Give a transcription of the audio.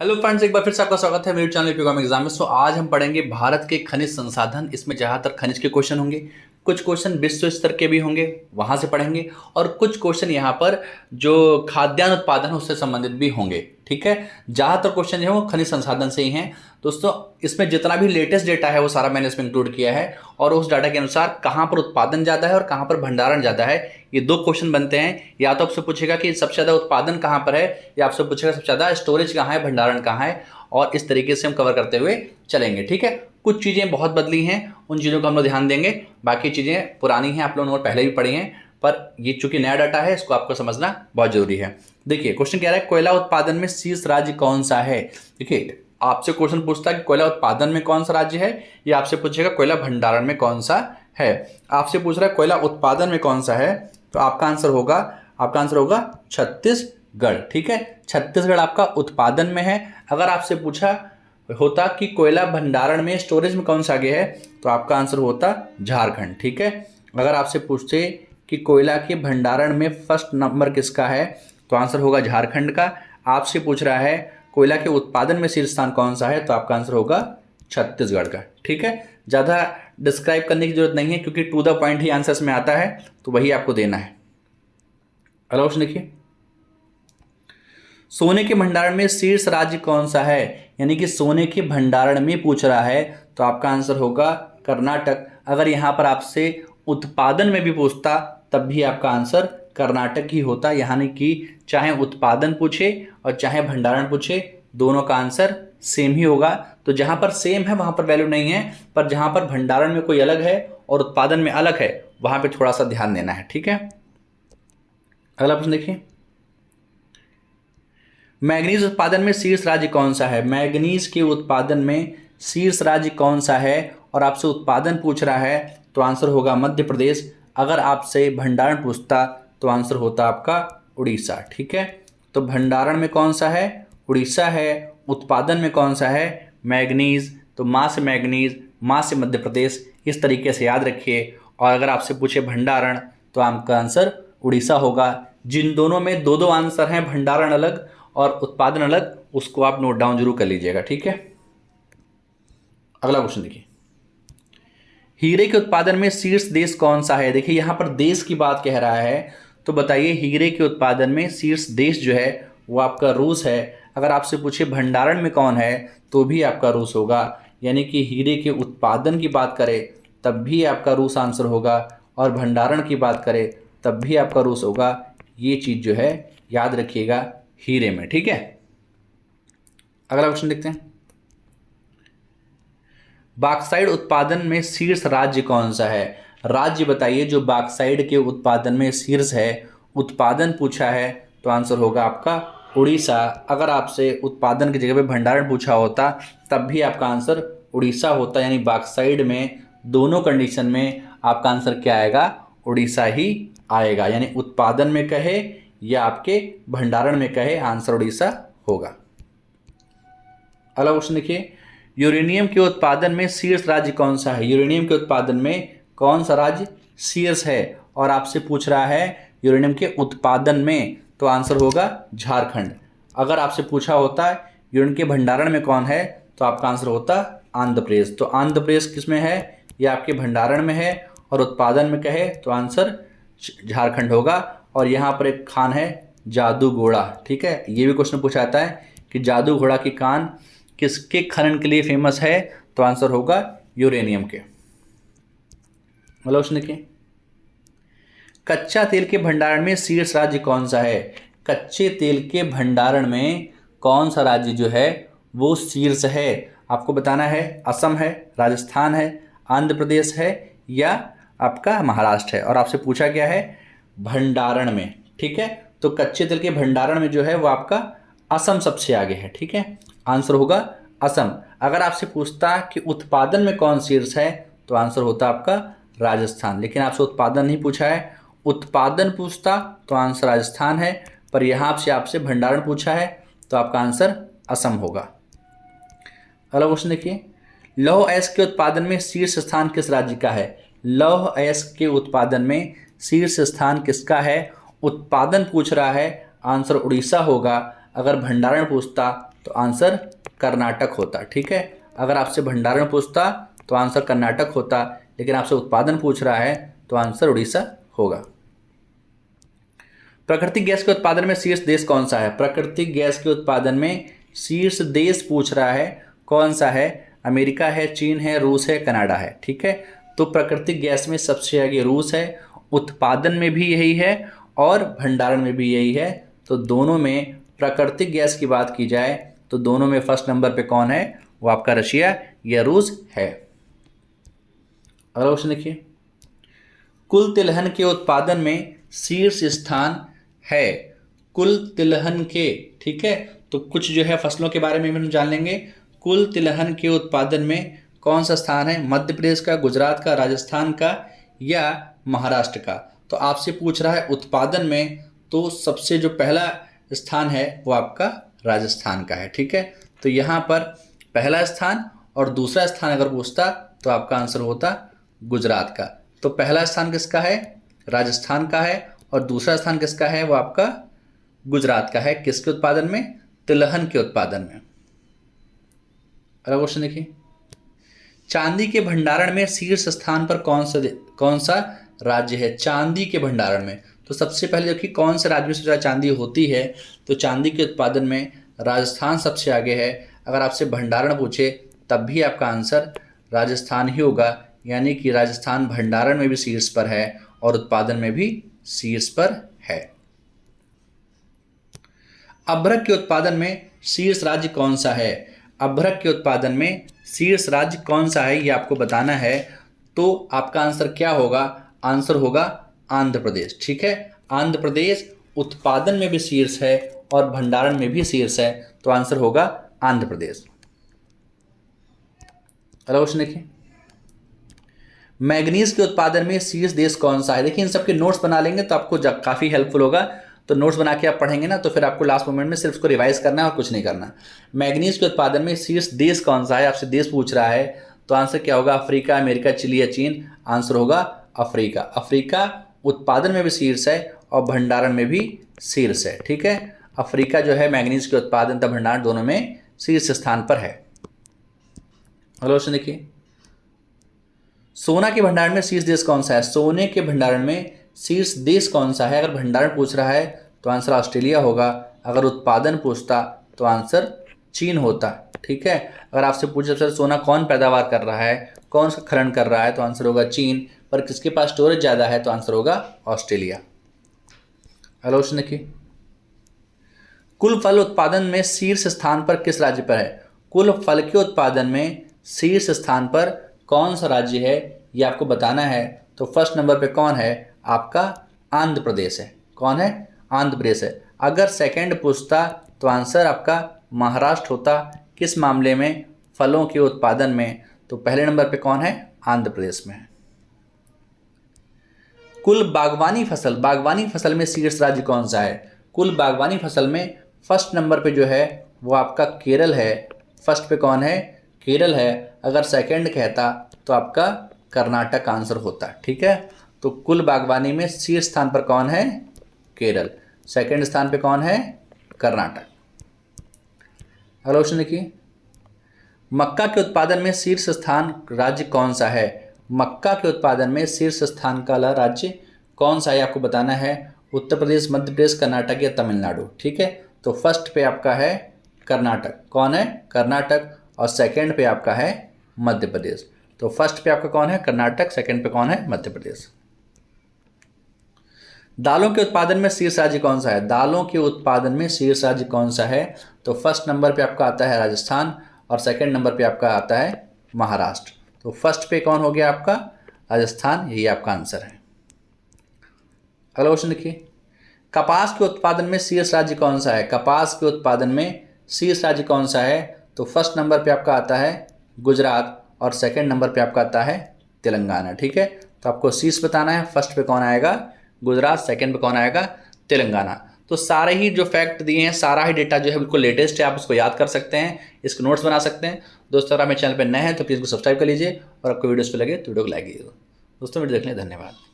Hello friends, एक बार फिर से आपका स्वागत है मेरे चैनल यूपी एग्जाम में। आज हम पढ़ेंगे भारत के खनिज संसाधन। इसमें ज़्यादातर खनिज के क्वेश्चन होंगे, कुछ क्वेश्चन विश्व स्तर के भी होंगे, वहाँ से पढ़ेंगे, और कुछ क्वेश्चन यहाँ पर जो खाद्यान्न उत्पादन है उससे संबंधित भी होंगे। ठीक है, ज़्यादातर क्वेश्चन जो है वो खनिज संसाधन से ही हैं दोस्तों। इसमें जितना भी लेटेस्ट डेटा है वो सारा मैंने इसमें इंक्लूड किया है, और उस डाटा के अनुसार कहाँ पर उत्पादन ज़्यादा है और कहाँ पर भंडारण ज़्यादा है, ये दो क्वेश्चन बनते हैं। या तो आपसे पूछेगा कि सबसे ज़्यादा उत्पादन कहाँ पर है, या आपसे पूछेगा सबसे ज़्यादा स्टोरेज कहाँ है, भंडारण कहाँ है, और इस तरीके से हम कवर करते हुए चलेंगे। ठीक है, कुछ चीज़ें बहुत बदली हैं, उन चीज़ों को हम लोग ध्यान देंगे। बाकी चीज़ें पुरानी हैं, आप लोगों ने पहले भी पढ़ी हैं, पर ये चूंकि नया डाटा है इसको आपको समझना बहुत जरूरी है। देखिए क्वेश्चन कह रहा है कोयला उत्पादन में शीर्ष राज्य कौन सा है। देखिए आपसे क्वेश्चन पूछता है कि कोयला उत्पादन में कौन सा राज्य है, या आपसे पूछेगा कोयला भंडारण में कौन सा है। आपसे पूछ रहा है कोयला उत्पादन में कौन सा है, तो आपका आंसर होगा छत्तीसगढ़। ठीक है, छत्तीसगढ़ आपका उत्पादन में है। अगर आपसे पूछा होता कि कोयला भंडारण में स्टोरेज में कौन सा आगे है, तो आपका आंसर होता झारखंड। ठीक है, अगर आपसे पूछते कि कोयला के भंडारण में फर्स्ट नंबर किसका है, तो आंसर होगा झारखंड का। आपसे पूछ रहा है कोयला के उत्पादन में शीर्ष स्थान कौन सा है, तो आपका आंसर होगा छत्तीसगढ़ का। ठीक है, ज़्यादा डिस्क्राइब करने की जरूरत नहीं है, क्योंकि टू द पॉइंट ही आंसर्स में आता है, तो वही आपको देना है। अगला क्वेश्चन देखिए, सोने के भंडारण में शीर्ष राज्य कौन सा है। यानी कि सोने के भंडारण में पूछ रहा है, तो आपका आंसर होगा कर्नाटक। अगर यहाँ पर आपसे उत्पादन में भी पूछता तब भी आपका आंसर कर्नाटक ही होता। यानी कि चाहे उत्पादन पूछे और चाहे भंडारण पूछे, दोनों का आंसर सेम ही होगा। तो जहाँ पर सेम है वहाँ पर वैल्यू नहीं है, पर जहाँ पर भंडारण में कोई अलग है और उत्पादन में अलग है, वहाँ पे थोड़ा सा ध्यान देना है। ठीक है, अगला प्रश्न देखिए, मैग्नीज उत्पादन में शीर्ष राज्य कौन सा है। मैग्नीज के उत्पादन में शीर्ष राज्य कौन सा है, और आपसे उत्पादन पूछ रहा है, तो आंसर होगा मध्य प्रदेश। अगर आपसे भंडारण पूछता तो आंसर होता आपका उड़ीसा। ठीक है, तो भंडारण में कौन सा है, उड़ीसा है। उत्पादन में कौन सा है, मैग्नीज। तो माँ से मैग्नीज, माँ से मध्य प्रदेश, इस तरीके से याद रखिए। और अगर आपसे पूछे भंडारण, तो आपका आंसर उड़ीसा होगा। जिन दोनों में दो दो आंसर हैं, भंडारण अलग और उत्पादन अलग, उसको आप नोट डाउन जरूर कर लीजिएगा। ठीक है, अगला क्वेश्चन देखिए, हीरे के उत्पादन में शीर्ष देश कौन सा है। देखिए यहाँ पर देश की बात कह रहा है, तो बताइए हीरे के उत्पादन में शीर्ष देश जो है वो आपका रूस है। अगर आपसे पूछे भंडारण में कौन है, तो भी आपका रूस होगा। यानी कि हीरे के उत्पादन की बात करें तब भी आपका रूस आंसर होगा, और भंडारण की बात करें तब भी आपका रूस होगा। ये चीज़ जो है याद रखिएगा हीरे में। ठीक है, अगला क्वेश्चन देखते हैं, बॉक्साइट उत्पादन में शीर्ष राज्य कौन सा है। राज्य बताइए जो बॉक्साइट के उत्पादन में शीर्ष है। उत्पादन पूछा है, तो आंसर होगा आपका उड़ीसा। अगर आपसे उत्पादन की जगह पे भंडारण पूछा होता तब भी आपका आंसर उड़ीसा होता। यानी बॉक्साइट में दोनों कंडीशन में आपका आंसर क्या आएगा, उड़ीसा ही आएगा। यानी उत्पादन में कहे या आपके भंडारण में कहे, आंसर उड़ीसा होगा। अगला क्वेश्चन देखिए, यूरेनियम के उत्पादन में शीर्ष राज्य कौन सा है। यूरेनियम के उत्पादन में कौन सा राज्य शीर्ष है, और आपसे पूछ रहा है यूरेनियम के उत्पादन में, तो आंसर होगा झारखंड। अगर आपसे पूछा होता है यूरेनियम के भंडारण में कौन है, तो आपका आंसर होता आंध्र प्रदेश। तो आंध्र प्रदेश किस में है, या आपके भंडारण में है, और उत्पादन में कहे तो आंसर झारखंड होगा। और यहाँ पर एक खान है जादू घोड़ा। ठीक है, ये भी क्वेश्चन पूछा जाता है कि जादू घोड़ा की खान किसके खनन के लिए फेमस है, तो आंसर होगा यूरेनियम के। मतलब क्वेश्चन देखिए, कच्चा तेल के भंडारण में शीर्ष राज्य कौन सा है। कच्चे तेल के भंडारण में कौन सा राज्य जो है वो शीर्ष है। आपको बताना है असम है, राजस्थान है, आंध्र प्रदेश है, या आपका महाराष्ट्र है। और आपसे पूछा क्या है, भंडारण में। ठीक है, तो कच्चे तेल के भंडारण में जो है वो आपका असम सबसे आगे है। ठीक है, आंसर होगा असम। अगर आपसे पूछता कि उत्पादन में कौन शीर्ष है, तो आंसर होता आपका राजस्थान। लेकिन आपसे उत्पादन नहीं पूछा है, उत्पादन पूछता तो आंसर राजस्थान है, पर यहाँ से आपसे भंडारण पूछा है, तो आपका आंसर असम होगा। अगला क्वेश्चन देखिए, लौह अयस्क के उत्पादन में शीर्ष स्थान किस राज्य का है। लौह अयस्क के उत्पादन में शीर्ष स्थान किसका है। उत्पादन पूछ रहा है, आंसर उड़ीसा होगा। अगर भंडारण पूछता तो आंसर कर्नाटक होता। ठीक है, अगर आपसे भंडारण पूछता तो आंसर कर्नाटक होता, लेकिन आपसे उत्पादन पूछ रहा है तो आंसर उड़ीसा होगा। प्राकृतिक गैस के उत्पादन में शीर्ष देश कौन सा है? प्राकृतिक गैस के उत्पादन में शीर्ष देश पूछ रहा है, कौन सा है? अमेरिका है, चीन है, रूस है, कनाडा है। ठीक है, तो प्राकृतिक गैस में सबसे आगे रूस है, उत्पादन में भी यही है और भंडारण में भी यही है। तो दोनों में प्राकृतिक गैस की बात की जाए तो दोनों में फर्स्ट नंबर पे कौन है? वो आपका रशिया या रूस है। अगला क्वेश्चन देखिए, कुल तिलहन के उत्पादन में शीर्ष स्थान है। कुल तिलहन के, ठीक है, तो कुछ जो है फसलों के बारे में हम जान लेंगे। कुल तिलहन के उत्पादन में कौन सा स्थान है? मध्य प्रदेश का, गुजरात का, राजस्थान का या महाराष्ट्र का? तो आपसे पूछ रहा है उत्पादन में, तो सबसे जो पहला स्थान है वो आपका राजस्थान का है। ठीक है, तो यहाँ पर पहला स्थान और दूसरा स्थान अगर पूछता तो आपका आंसर होता गुजरात का। तो पहला स्थान किसका है? राजस्थान का है और दूसरा स्थान किसका है? वो आपका गुजरात का है। किसके उत्पादन में? तिलहन के उत्पादन में। अगला क्वेश्चन देखिए, चांदी के भंडारण में शीर्ष स्थान पर कौन सा राज्य है? चांदी के भंडारण में, तो सबसे पहले देखिए कौन से राज्य में सबसे ज़्यादा चांदी होती है? तो चांदी के उत्पादन में राजस्थान सबसे आगे है। अगर आपसे भंडारण पूछे तब भी आपका आंसर राजस्थान ही होगा, यानी कि राजस्थान भंडारण में भी शीर्ष पर है और उत्पादन में भी शीर्ष पर है। अभ्रक के उत्पादन में शीर्ष राज्य कौन सा है? अभ्रक के उत्पादन में शीर्ष राज्य कौन सा है ये आपको बताना है। तो आपका आंसर क्या होगा? आंसर होगा आंध्र प्रदेश। ठीक है, आंध्र प्रदेश उत्पादन में भी शीर्ष है और भंडारण में भी शीर्ष है, तो आंसर होगा आंध्र प्रदेश। अगला क्वेश्चन देखिए, मैग्नीज के उत्पादन में शीर्ष देश कौन सा है? देखिए इन सबके नोट्स बना लेंगे तो आपको काफ़ी हेल्पफुल होगा। तो नोट्स बना के आप पढ़ेंगे ना तो फिर आपको लास्ट मोमेंट में सिर्फ उसको रिवाइज करना है और कुछ नहीं करना। मैग्नीज के उत्पादन में शीर्ष देश कौन सा है? आपसे देश पूछ रहा है, तो आंसर क्या होगा? अफ्रीका, अमेरिका, चिली या चीन? आंसर होगा अफ्रीका। अफ्रीका उत्पादन में भी शीर्ष है और भंडारण में भी शीर्ष है। ठीक है, अफ्रीका जो है मैग्नीज के उत्पादन तथा भंडारण दोनों में शीर्ष स्थान पर है। अगला क्वेश्चन देखिए, सोना के भंडारण में शीर्ष देश कौन सा है? सोने के भंडारण में शीर्ष देश कौन सा है? अगर भंडारण पूछ रहा है तो आंसर ऑस्ट्रेलिया होगा। अगर उत्पादन पूछता तो आंसर चीन होता। ठीक है, अगर आपसे पूछे सर सोना कौन पैदावार कर रहा है, कौन सा खनन कर रहा है, तो आंसर होगा चीन। पर किसके पास स्टोरेज ज़्यादा है? तो आंसर होगा ऑस्ट्रेलिया। अगला क्वेश्चन देखिए, कुल फल उत्पादन में शीर्ष स्थान पर किस राज्य पर है? कुल फल के उत्पादन में शीर्ष स्थान पर कौन सा राज्य है ये आपको बताना है। तो फर्स्ट नंबर पे कौन है? आपका आंध्र प्रदेश है। कौन है? आंध्र प्रदेश है। अगर सेकंड पूछता तो आंसर आपका महाराष्ट्र होता। किस मामले में? फलों के उत्पादन में। तो पहले नंबर पे कौन है? आंध्र प्रदेश में है। कुल बागवानी फसल में शीर्ष राज्य कौन सा है? कुल बागवानी फसल में फर्स्ट नंबर पे जो है वो आपका केरल है। फर्स्ट पे कौन है? केरल है। अगर सेकंड कहता तो आपका कर्नाटक आंसर होता। ठीक है, तो कुल बागवानी में शीर्ष स्थान पर कौन है? केरल। सेकंड स्थान पे कौन है? कर्नाटक। अगला क्वेश्चन देखिए, मक्का के उत्पादन में शीर्ष स्थान राज्य कौन सा है? मक्का के उत्पादन में शीर्ष स्थान का राज्य कौन सा है आपको बताना है। उत्तर प्रदेश, मध्य प्रदेश, कर्नाटक या तमिलनाडु। ठीक है, तो फर्स्ट पे आपका है कर्नाटक। कौन है? कर्नाटक। और सेकंड पे आपका है मध्य प्रदेश। तो फर्स्ट पे आपका कौन है? कर्नाटक। सेकंड पे कौन है? मध्य प्रदेश। दालों के उत्पादन में शीर्ष राज्य कौन सा है? दालों के उत्पादन में शीर्ष राज्य कौन सा है? तो फर्स्ट नंबर पे आपका आता है राजस्थान और सेकंड नंबर पे आपका आता है महाराष्ट्र। तो फर्स्ट पे कौन हो गया आपका? राजस्थान। यही आपका आंसर है। अगला क्वेश्चन देखिए, कपास के उत्पादन में शीर्ष राज्य कौन सा है? कपास के उत्पादन में शीर्ष राज्य कौन सा है? तो फर्स्ट नंबर पे आपका आता है गुजरात और सेकंड नंबर पे आपका आता है तेलंगाना। ठीक है, तो आपको शीर्ष बताना है। फर्स्ट पे कौन आएगा? गुजरात। सेकंड पे कौन आएगा? तेलंगाना। तो सारे ही जो फैक्ट दिए हैं, सारा ही डेटा जो है बिल्कुल लेटेस्ट है, आप उसको याद कर सकते हैं, इसको नोट्स बना सकते हैं। दोस्तों अगर आप मेरे चैनल पर नए हैं तो प्लीज़ को सब्सक्राइब कर लीजिए और आपको वीडियोस पे लगे तो वीडियो को लाइक कीजिए। दोस्तों वीडियो देखने धन्यवाद।